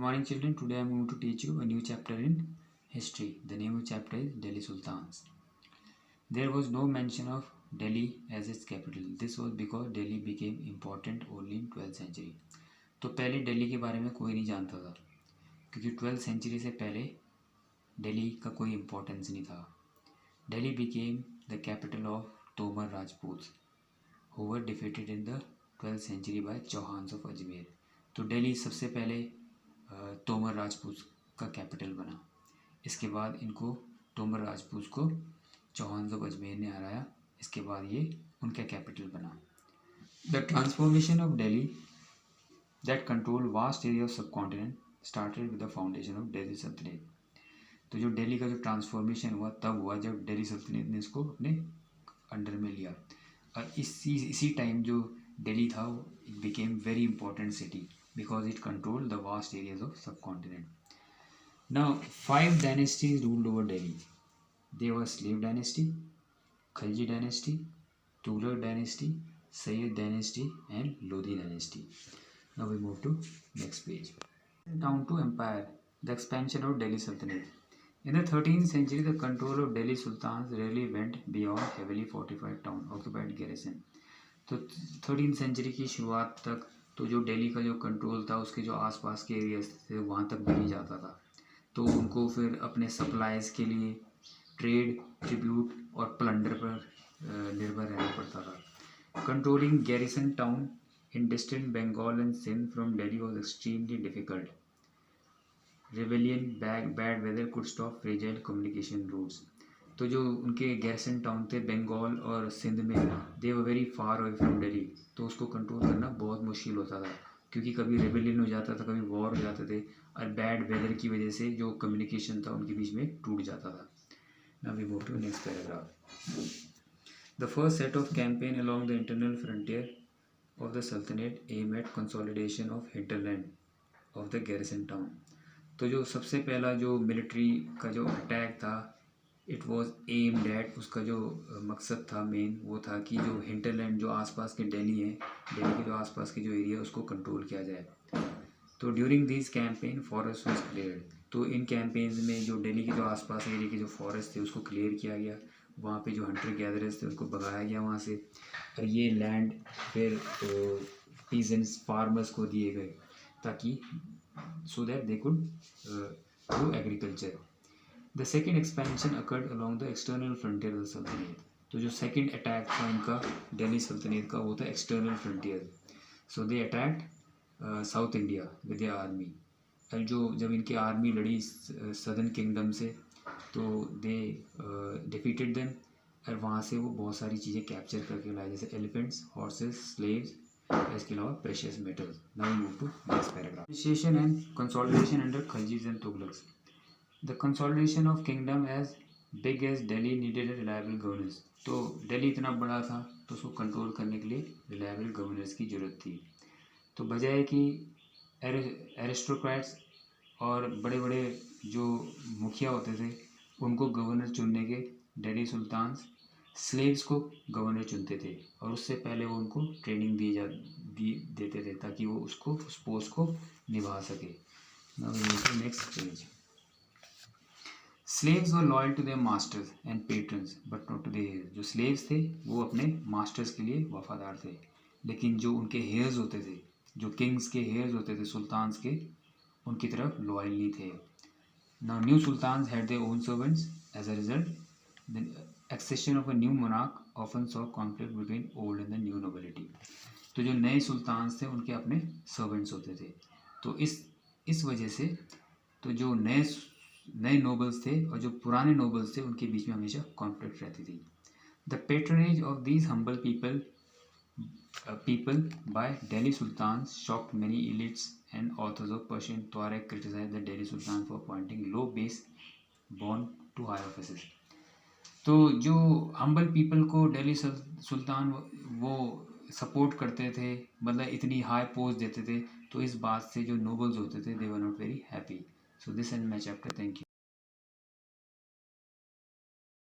morning children. Today I am going to teach you a new chapter in history. The name of chapter is Delhi Sultans. There was no mention of Delhi as its capital. This was because Delhi became important only in 12th century. तो पहले दिल्ली के बारे में कोई नहीं जानता था क्योंकि 12th century से पहले दिल्ली का कोई इम्पोर्टेंस नहीं था. Delhi became the capital of Tomar Rajputs who were defeated in the 12th century by Chauhans of Ajmer. तो दिल्ली सबसे पहले तोमर राजपूत का कैपिटल बना. इसके बाद इनको तोमर राजपूत को चौहान ऑफ अजमेर ने हराया. इसके बाद ये उनका कैपिटल बना. The transformation of Delhi that control vast area of subcontinent started with the foundation of Delhi sultanate. तो जो दिल्ली का जो ट्रांसफॉर्मेशन हुआ तब हुआ जब दिल्ली सल्तनत ने इसको अपने अंडर में लिया. और इसी टाइम जो दिल्ली था it became very important city because it controlled the vast areas of subcontinent. Now, 5 dynasties ruled over Delhi. They were Slave Dynasty, Khalji Dynasty, Tughlaq Dynasty, Sayyid Dynasty, and Lodi Dynasty. Now we move to next page. Down to empire, the expansion of Delhi Sultanate. In the 13th century, the control of Delhi Sultans rarely went beyond heavily fortified town, occupied garrison. तो 13th century की शुरुआत तक तो जो दिल्ली का जो control था उसके जो आसपास के एरियाज थे वहाँ तक भी नहीं जाता था. तो उनको फिर अपने सप्लाईज के लिए ट्रेड, ट्रिब्यूट और प्लंडर पर निर्भर रहना पड़ता था. Controlling garrison town in distant Bengal and Sindh from Delhi was extremely difficult. Rebellion, bad weather could stop fragile communication routes. तो जो उनके गैरिसन टाउन थे बंगाल और सिंध में they were very far away from Delhi. तो उसको कंट्रोल करना बहुत मुश्किल होता था क्योंकि कभी रेबेलियन हो जाता था, कभी वॉर हो जाते थे और बैड वेदर की वजह से जो कम्युनिकेशन था उनके बीच में टूट जाता था. Now we move to next paragraph. The first set of campaign along the internal frontier of the sultanate aim at consolidation of hinterland of the garrison town. तो जो सबसे पहला जो मिलिट्री का जो अटैक था इट वॉज एम्ड एट, उसका जो मकसद था मेन वो था कि जो हिंटरलैंड जो आसपास के दिल्ली है, दिल्ली के जो आसपास के जो एरिया है उसको कंट्रोल किया जाए. तो during this campaign forest was clear. तो इन कैंपेन्स में जो दिल्ली के जो आसपास एरिया के जो फॉरेस्ट थे उसको क्लियर किया गया. वहाँ पे जो हंटर गैदरर्स थे उनको भगाया गया वहाँ से और ये लैंड फिर पीजेंट्स फार्मर्स को दिए गए ताकि so that they could do agriculture. The second expansion occurred along the external frontier of the Sultanate. तो जो सेकेंड अटैक था इनका दिल्ली सल्तनत का वो था external frontier. So they attacked south India with the army. और जो जब इनकी आर्मी लड़ी सदर्न किंगडम से तो दे डिफीटेड देम और वहाँ से वो बहुत सारी चीज़ें कैप्चर करके लाए जैसे एलिफेंट्स, हॉर्सेस, स्लेव्स, इसके अलावा precious metals. Now we move to next paragraph. Administration and consolidation under Khaljis and Tughlaqs. The consolidation of kingdom as big as Delhi needed a reliable governance. तो दिल्ली इतना बड़ा था तो उसको कंट्रोल करने के लिए रिलायबल गवर्नेंस की ज़रूरत थी. तो बजाय कि एरिस्टोक्रेट्स और बड़े बड़े जो मुखिया होते थे उनको गवर्नर चुनने के दिल्ली सुल्तान्स स्लेव्स को गवर्नर चुनते थे और उससे पहले वो उनको ट्रेनिंग देते थे ताकि वो उसको उस पोस्ट को निभा सके. Next page. Slaves were loyal to their masters and patrons, but not to their heirs. जो slaves थे वो अपने masters के लिए वफादार थे लेकिन जो उनके heirs होते थे, जो kings के heirs होते थे, सुल्तान्स के, उनकी तरफ loyal नहीं थे. Now new sultans had their own servants. As a result, the accession of a new monarch often saw conflict between old and the new nobility. तो जो नए सुल्तान्स थे उनके अपने servants होते थे. तो इस वजह से तो जो नए नोबल्स थे और जो पुराने नोबल्स थे उनके बीच में हमेशा कॉन्फ्लिक्ट रहती थी. The patronage of these humble people by Delhi sultan shocked many elites and authors of Persian. तुआरेग criticise the Delhi sultan for appointing low base born to high offices. तो जो हम्बल पीपल को दिल्ली सुल्तान वो सपोर्ट करते थे, मतलब इतनी हाई पोस्ट देते थे, तो इस बात से जो नोबल्स होते थे they were not very happy. So this ends my chapter. Thank you.